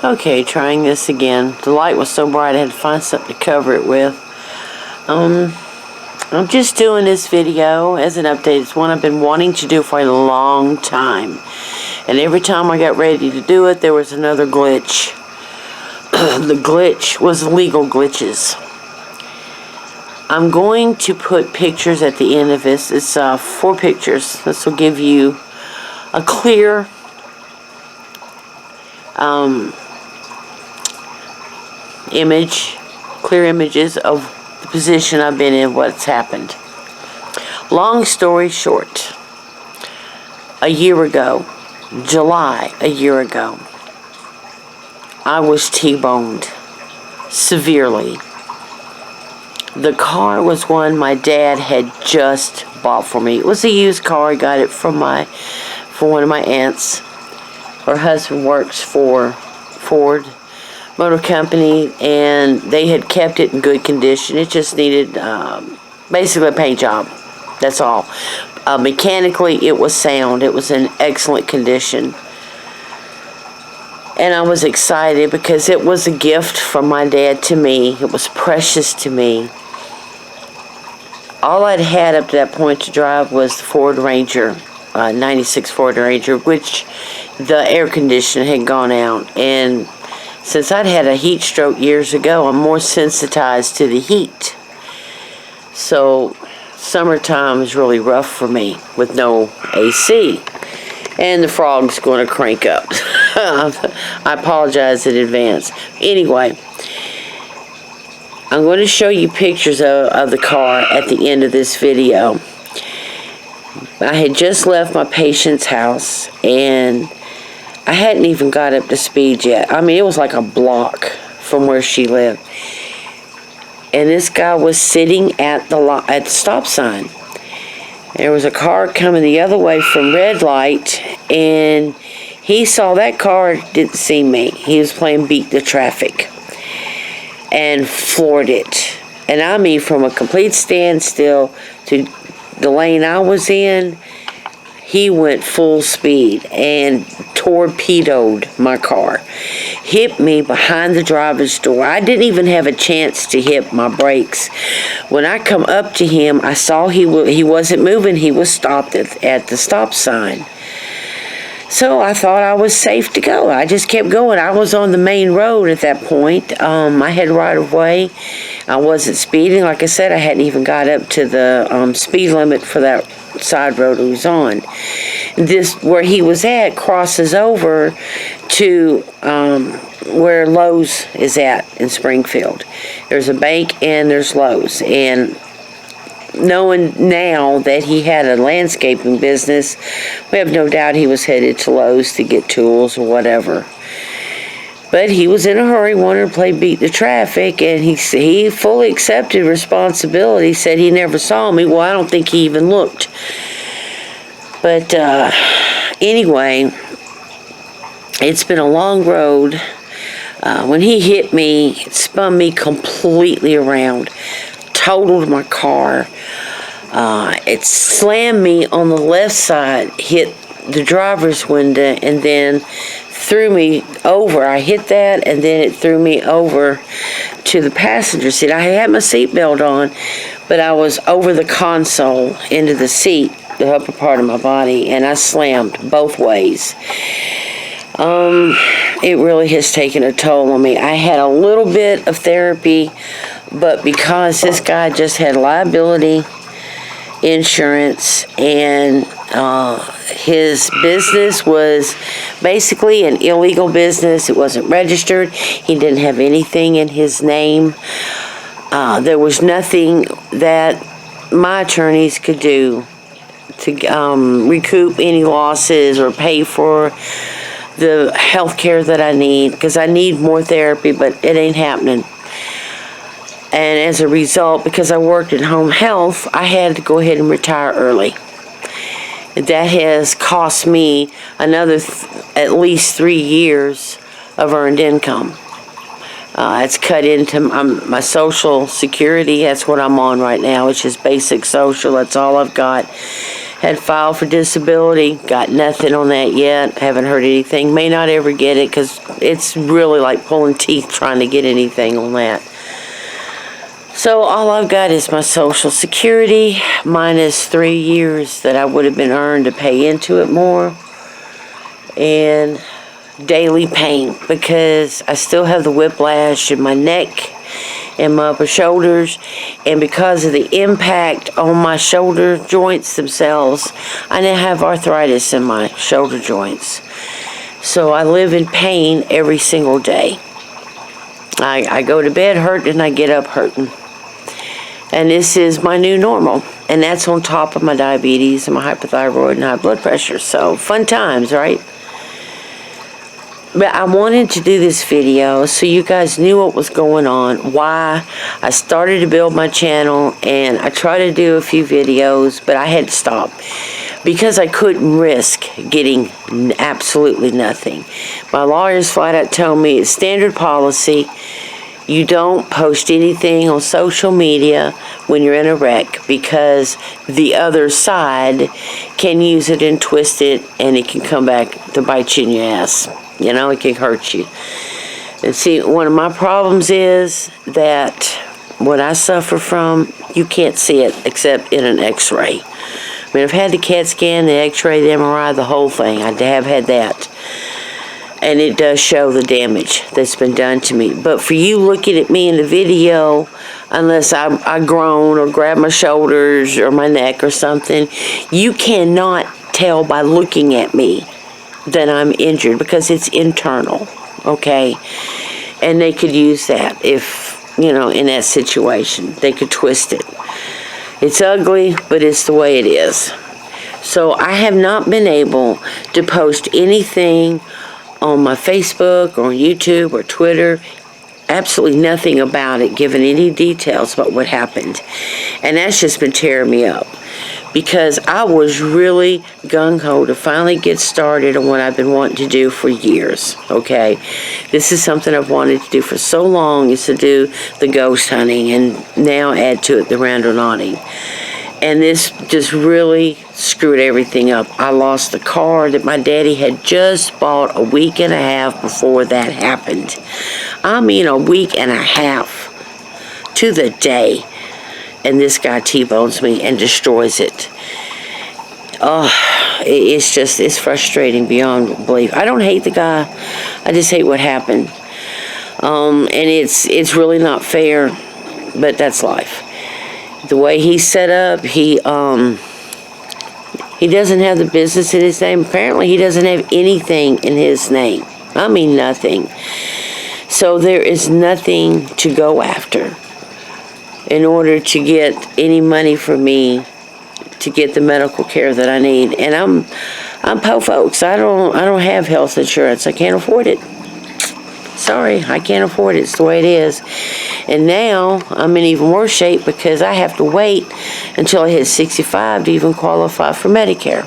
Okay, trying this again. The light was so bright I had to find something to cover it with. I'm just doing this video as an update. It's one I've been wanting to do for a long time. And every time I got ready to do it, there was another glitch. The glitch was legal glitches. I'm going to put pictures at the end of this. It's 4 pictures. This will give you a clear clear images of the position I've been in, what's happened. Long story short, a year ago, July, a year ago, I was T-boned severely. The car was one my dad had just bought for me. It was a used car. I got it from one of my aunts. Her husband works for Ford Motor Company, and they had kept it in good condition. It just needed basically a paint job. That's all. Mechanically, it was sound. It was in excellent condition. And I was excited because it was a gift from my dad to me. It was precious to me. All I'd had up to that point to drive was the Ford Ranger, 96 Ford Ranger, which the air conditioner had gone out. And since I'd had a heat stroke years ago, I'm more sensitized to the heat. So summertime is really rough for me with no AC. And the frog's going to crank up. I apologize in advance. Anyway, I'm going to show you pictures of the car at the end of this video. I had just left my patient's house, and I hadn't even got up to speed yet. I mean, it was like a block from where she lived. And this guy was sitting at the stop sign. There was a car coming the other way from red light, and he saw that car, didn't see me. He was playing beat the traffic and floored it. And I mean, from a complete standstill to the lane I was in, he went full speed and torpedoed my car. Hit me behind the driver's door. I didn't even have a chance to hit my brakes. When I come up to him, I saw he wasn't moving. He was stopped at the stop sign. So I thought I was safe to go. I just kept going. I was on the main road at that point. I had right of way. I wasn't speeding. Like I said, I hadn't even got up to the speed limit for that side road he was on. This, where he was at, crosses over to where Lowe's is at in Springfield. There's a bank and there's Lowe's. And knowing now that he had a landscaping business, we have no doubt he was headed to Lowe's to get tools or whatever. But he was in a hurry, wanted to play beat the traffic, and he fully accepted responsibility, said he never saw me. Well, I don't think he even looked. But anyway, it's been a long road. When he hit me, it spun me completely around. Totaled my car. It slammed me on the left side, hit the driver's window, and then threw me over. I hit that, and then it threw me over to the passenger seat. I had my seatbelt on, but I was over the console into the seat, the upper part of my body, and I slammed both ways. It really has taken a toll on me. I had a little bit of therapy, but because this guy just had liability insurance, and his business was basically an illegal business. It wasn't registered. He didn't have anything in his name. There was nothing that my attorneys could do to recoup any losses or pay for the health care that I need, because I need more therapy, but it ain't happening. And as a result, because I worked in home health, I had to go ahead and retire early. That has cost me another at least 3 years of earned income. It's cut into my Social Security. That's what I'm on right now, which is basic social. That's all I've got. Had filed for disability. Got nothing on that yet. Haven't heard anything. May not ever get it because it's really like pulling teeth trying to get anything on that. So all I've got is my Social Security minus 3 years that I would have been earned to pay into it more. And daily pain because I still have the whiplash in my neck and my upper shoulders, and because of the impact on my shoulder joints themselves, I now have arthritis in my shoulder joints. So I live in pain every single day. I go to bed hurting and I get up hurting. And this is my new normal. And that's on top of my diabetes and my hypothyroid and high blood pressure. So fun times, right? But I wanted to do this video so you guys knew what was going on, why I started to build my channel, and I tried to do a few videos, but I had to stop because I couldn't risk getting absolutely nothing. My lawyers flat out told me it's standard policy. You don't post anything on social media when you're in a wreck because the other side can use it and twist it, and it can come back to bite you in your ass. You know, it can hurt you. And see, one of my problems is that what I suffer from, you can't see it except in an x-ray. I mean, I've had the CAT scan, the x-ray, the MRI, the whole thing. I have had that. And it does show the damage that's been done to me. But for you looking at me in the video, unless I groan or grab my shoulders or my neck or something, you cannot tell by looking at me that I'm injured because it's internal, okay? And they could use that if, you know, in that situation. They could twist it. It's ugly, but it's the way it is. So I have not been able to post anything on my Facebook or YouTube or Twitter. Absolutely nothing about it, giving any details about what happened. And that's just been tearing me up. Because I was really gung-ho to finally get started on what I've been wanting to do for years, okay? This is something I've wanted to do for so long, is to do the ghost hunting and now add to it the randonauting. And this just really screwed everything up. I lost the car that my daddy had just bought a week and a half before that happened. I mean a week and a half to the day. And this guy T-bones me and destroys it. Oh, it's frustrating beyond belief. I don't hate the guy. I just hate what happened. And it's really not fair, but that's life. The way he's set up, he doesn't have the business in his name. Apparently, he doesn't have anything in his name. I mean, nothing. So there is nothing to go after in order to get any money from me to get the medical care that I need. And I'm poor folks. I don't have health insurance. I can't afford it. Sorry, I can't afford it. It's the way it is. And now I'm in even worse shape because I have to wait until I hit 65 to even qualify for Medicare.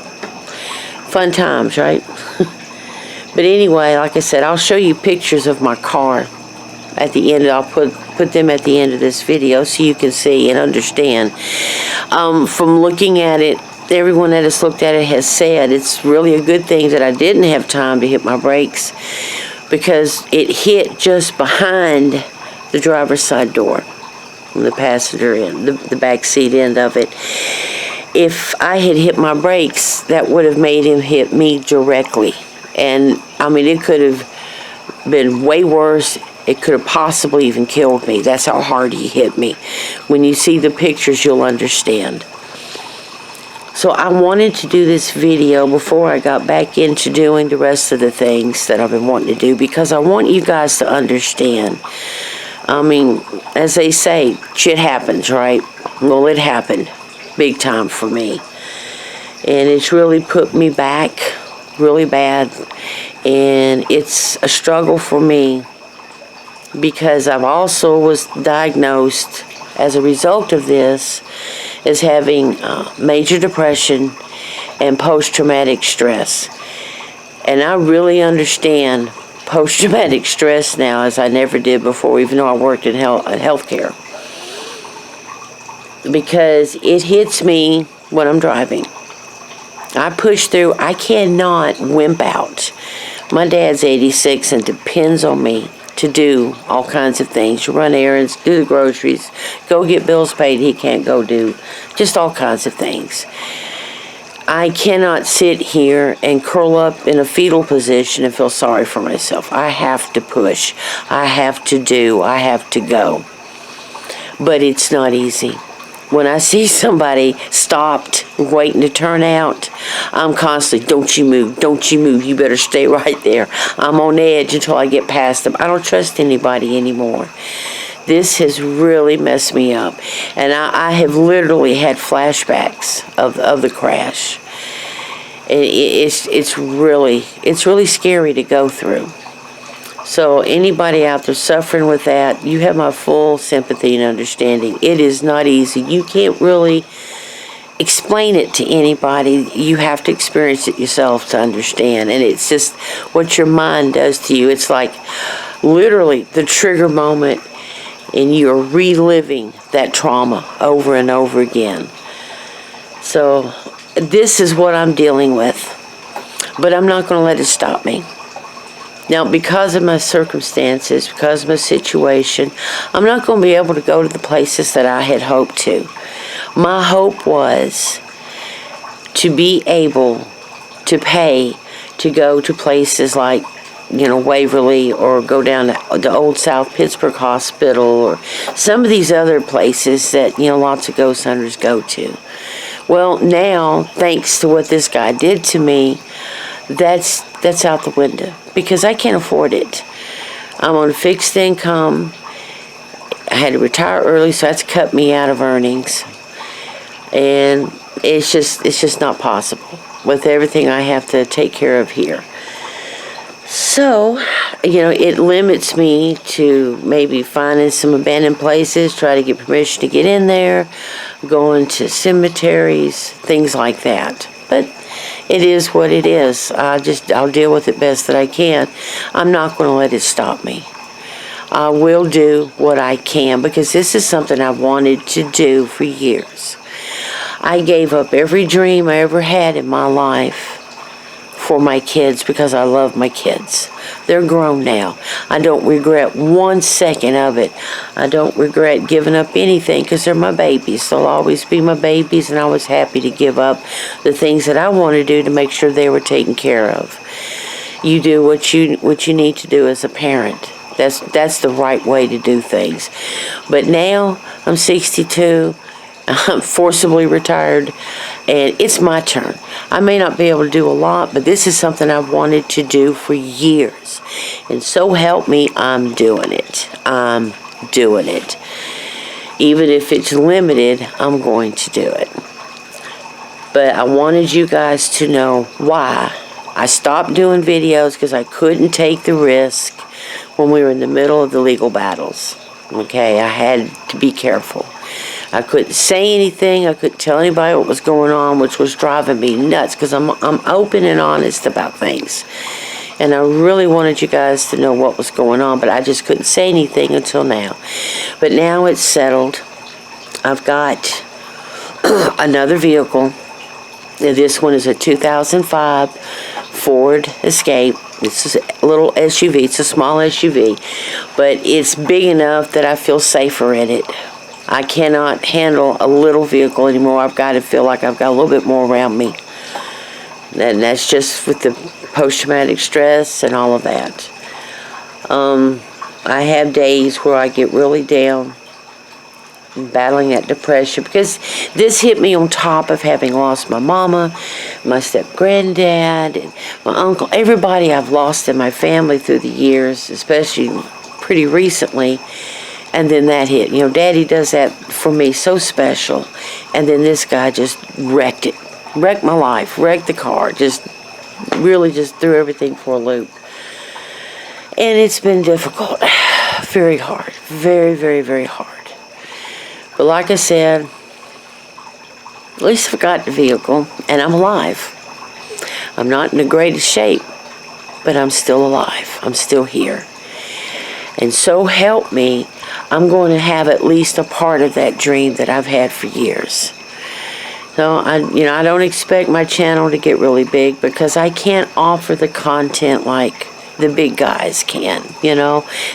Fun times, right? But anyway, like I said, I'll show you pictures of my car at the end. I'll put them at the end of this video so you can see and understand. From looking at it, everyone that has looked at it has said it's really a good thing that I didn't have time to hit my brakes, because it hit just behind the driver's side door, the passenger end, the back seat end of it. If I had hit my brakes, that would have made him hit me directly. And I mean, it could have been way worse. It could have possibly even killed me. That's how hard he hit me. When you see the pictures, you'll understand. So I wanted to do this video before I got back into doing the rest of the things that I've been wanting to do, because I want you guys to understand. I mean, as they say, shit happens, right? Well, it happened big time for me. And it's really put me back really bad. And it's a struggle for me, because I've also was diagnosed as a result of this as having major depression and post-traumatic stress. And I really understand post-traumatic stress now as I never did before, even though I worked in healthcare. Because it hits me when I'm driving. I push through. I cannot wimp out. My dad's 86 and depends on me to do all kinds of things. Run errands, do the groceries, go get bills paid he can't go do. Just all kinds of things. I cannot sit here and curl up in a fetal position and feel sorry for myself. I have to push. I have to do. I have to go. But it's not easy. When I see somebody stopped, waiting to turn out, I'm constantly, don't you move, don't you move, you better stay right there. I'm on edge until I get past them. I don't trust anybody anymore. This has really messed me up. And I have literally had flashbacks of the crash. It's really scary to go through. So anybody out there suffering with that, you have my full sympathy and understanding. It is not easy. You can't really explain it to anybody. You have to experience it yourself to understand. And it's just what your mind does to you. It's like literally the trigger moment, and you're reliving that trauma over and over again. So this is what I'm dealing with. But I'm not going to let it stop me. Now, because of my circumstances, because of my situation, I'm not going to be able to go to the places that I had hoped to. My hope was to be able to pay to go to places like, Waverly, or go down to the Old South Pittsburgh Hospital, or some of these other places that, lots of ghost hunters go to. Well, now, thanks to what this guy did to me, that's out the window, because I can't afford it. I'm on a fixed income. I had to retire early, so that's cut me out of earnings. And it's just not possible with everything I have to take care of here. So, it limits me to maybe finding some abandoned places, try to get permission to get in there, going to cemeteries, things like that. But it is what it is. I'll deal with it best that I can. I'm not going to let it stop me. I will do what I can, because this is something I've wanted to do for years. I gave up every dream I ever had in my life for my kids, because I love my kids. They're grown now. I don't regret 1 second of it. I don't regret giving up anything, because they're my babies. They'll always be my babies, and I was happy to give up the things that I want to do to make sure they were taken care of. You do what you need to do as a parent. That's the right way to do things. But now I'm 62. I'm forcibly retired, and it's my turn. I may not be able to do a lot, but this is something I've wanted to do for years. And so help me, I'm doing it. I'm doing it. Even if it's limited, I'm going to do it. But I wanted you guys to know why I stopped doing videos, because I couldn't take the risk when we were in the middle of the legal battles. Okay, I had to be careful. I couldn't say anything. I couldn't tell anybody what was going on, which was driving me nuts, because I'm open and honest about things. And I really wanted you guys to know what was going on, but I just couldn't say anything until now. But now it's settled. I've got another vehicle. This one is a 2005 Ford Escape. It's a little SUV. It's a small SUV, but it's big enough that I feel safer in it. I cannot handle a little vehicle anymore. I've got to feel like I've got a little bit more around me. And that's just with the post-traumatic stress and all of that. I have days where I get really down, battling that depression, because this hit me on top of having lost my mama, my step-granddad, and my uncle, everybody I've lost in my family through the years, especially pretty recently. And then that hit. Daddy does that for me so special. And then this guy just wrecked it. Wrecked my life. Wrecked the car. Really threw everything for a loop. And it's been difficult. Very hard. Very, very, very hard. But like I said, at least I've got the vehicle, and I'm alive. I'm not in the greatest shape, but I'm still alive. I'm still here. And so help me, I'm going to have at least a part of that dream that I've had for years. So I don't expect my channel to get really big because I can't offer the content like the big guys can.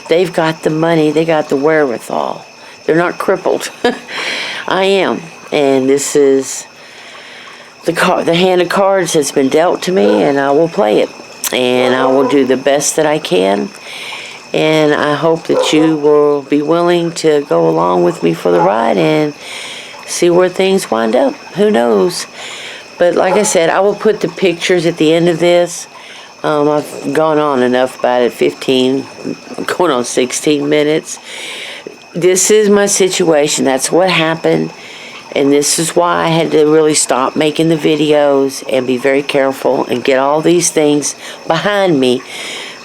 They've got the money, they got the wherewithal. They're not crippled. I am, and this is the hand of cards has been dealt to me, and I will play it, and I will do the best that I can. And I hope that you will be willing to go along with me for the ride and see where things wind up. Who knows? But like I said, I will put the pictures at the end of this. I've gone on enough about it, 15, going on 16 minutes. This is my situation. That's what happened. And this is why I had to really stop making the videos and be very careful and get all these things behind me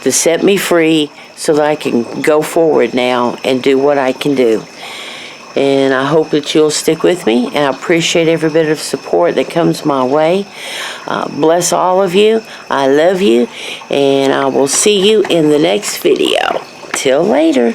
to set me free so that I can go forward now and do what I can do. And I hope that you'll stick with me, and I appreciate every bit of support that comes my way. Bless all of you. I love you, and I will see you in the next video. Till later.